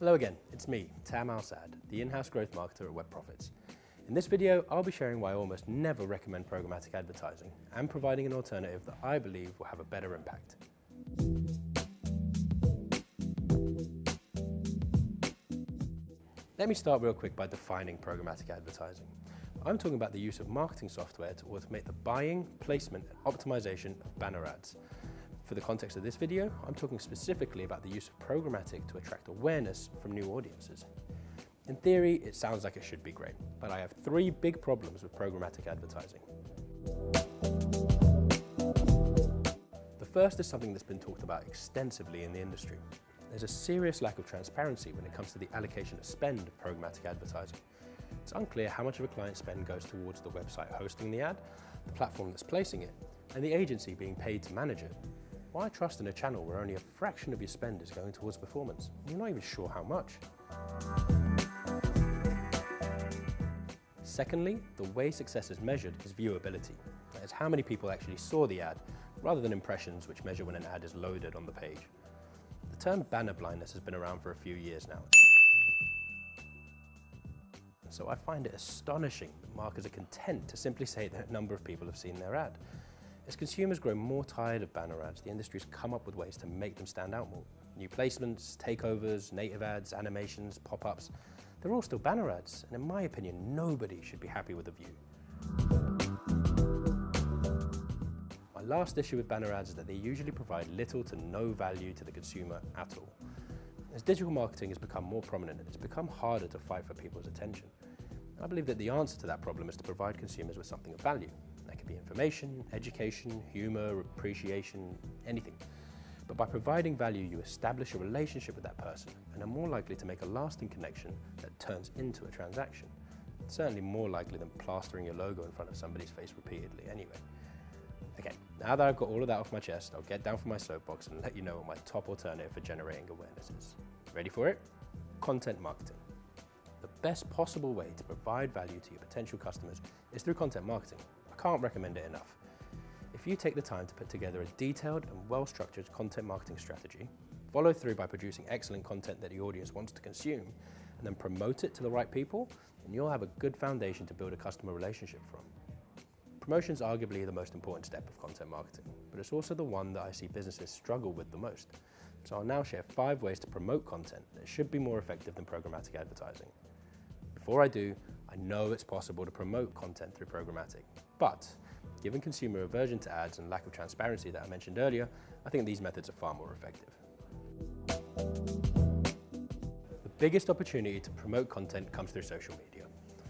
Hello again, it's me, Tam Al-Sad, the in-house growth marketer at Web Profits. In this video, I'll be sharing why I almost never recommend programmatic advertising and providing an alternative that I believe will have a better impact. Let me start real quick by defining programmatic advertising. I'm talking about the use of marketing software to automate the buying, placement, and optimization of banner ads. For the context of this video, I'm talking specifically about the use of programmatic to attract awareness from new audiences. In theory, it sounds like it should be great, but I have three big problems with programmatic advertising. The first is something that's been talked about extensively in the industry. There's a serious lack of transparency when it comes to the allocation of spend of programmatic advertising. It's unclear how much of a client's spend goes towards the website hosting the ad, the platform that's placing it, and the agency being paid to manage it. Why trust in a channel where only a fraction of your spend is going towards performance? You're not even sure how much. Secondly, the way success is measured is viewability. That is how many people actually saw the ad, rather than impressions, which measure when an ad is loaded on the page. The term banner blindness has been around for a few years now. So I find it astonishing that marketers are content to simply say that a number of people have seen their ad. As consumers grow more tired of banner ads, the industry's come up with ways to make them stand out more. New placements, takeovers, native ads, animations, pop-ups, they're all still banner ads, and in my opinion, nobody should be happy with the view. My last issue with banner ads is that they usually provide little to no value to the consumer at all. As digital marketing has become more prominent, it's become harder to fight for people's attention. I believe that the answer to that problem is to provide consumers with something of value. That could be information, education, humor, appreciation, anything. But by providing value, you establish a relationship with that person and are more likely to make a lasting connection that turns into a transaction. It's certainly more likely than plastering your logo in front of somebody's face repeatedly anyway. Okay, now that I've got all of that off my chest, I'll get down from my soapbox and let you know what my top alternative for generating awareness is. Ready for it? Content marketing. The best possible way to provide value to your potential customers is through content marketing. I can't recommend it enough. If you take the time to put together a detailed and well-structured content marketing strategy, follow through by producing excellent content that the audience wants to consume, and then promote it to the right people, then you'll have a good foundation to build a customer relationship from. Promotion is arguably the most important step of content marketing, but it's also the one that I see businesses struggle with the most. So I'll now share 5 ways to promote content that should be more effective than programmatic advertising. Before I do, I know it's possible to promote content through programmatic, but given consumer aversion to ads and lack of transparency that I mentioned earlier, I think these methods are far more effective. The biggest opportunity to promote content comes through social media.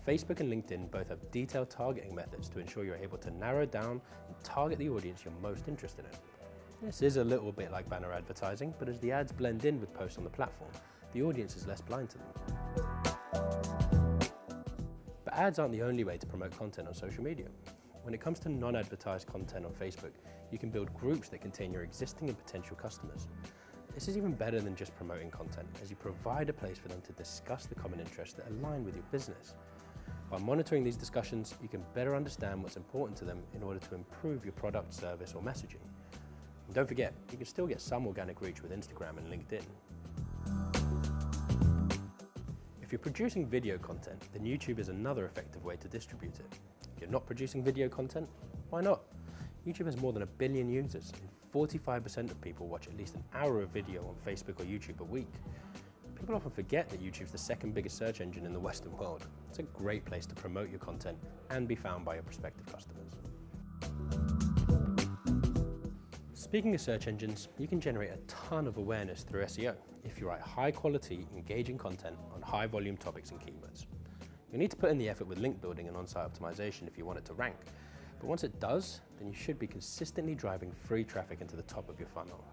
Facebook and LinkedIn both have detailed targeting methods to ensure you're able to narrow down and target the audience you're most interested in. This is a little bit like banner advertising, but as the ads blend in with posts on the platform, the audience is less blind to them. But ads aren't the only way to promote content on social media. When it comes to non-advertised content on Facebook, you can build groups that contain your existing and potential customers. This is even better than just promoting content, as you provide a place for them to discuss the common interests that align with your business. By monitoring these discussions, you can better understand what's important to them in order to improve your product, service, or messaging. And don't forget, you can still get some organic reach with Instagram and LinkedIn. If you're producing video content, then YouTube is another effective way to distribute it. If you're not producing video content, why not? YouTube has more than 1 billion users, and 45% of people watch at least an hour of video on Facebook or YouTube a week. People often forget that YouTube's the second biggest search engine in the Western world. It's a great place to promote your content and be found by your prospective customers. Speaking of search engines, you can generate a ton of awareness through SEO if you write high quality, engaging content on high volume topics and keywords. You'll need to put in the effort with link building and on-site optimization if you want it to rank, but once it does, then you should be consistently driving free traffic into the top of your funnel.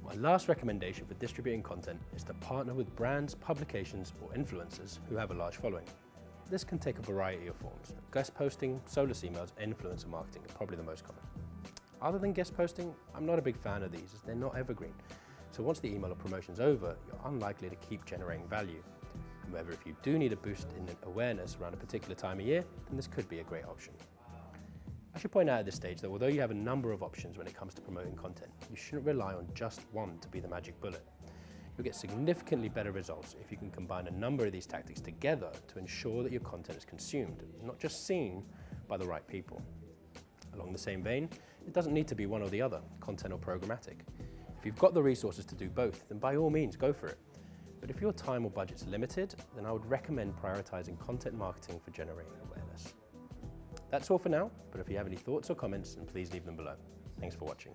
My last recommendation for distributing content is to partner with brands, publications, or influencers who have a large following. This can take a variety of forms. Guest posting, solus emails, and influencer marketing are probably the most common. Other than guest posting, I'm not a big fan of these as they're not evergreen. So once the email or promotion's over, you're unlikely to keep generating value. However, if you do need a boost in awareness around a particular time of year, then this could be a great option. I should point out at this stage that although you have a number of options when it comes to promoting content, you shouldn't rely on just one to be the magic bullet. You'll get significantly better results if you can combine a number of these tactics together to ensure that your content is consumed, not just seen by the right people. Along the same vein, it doesn't need to be one or the other, content or programmatic. If you've got the resources to do both, then by all means go for it. But if your time or budget's limited, then I would recommend prioritizing content marketing for generating awareness. That's all for now, but if you have any thoughts or comments, then please leave them below. Thanks for watching.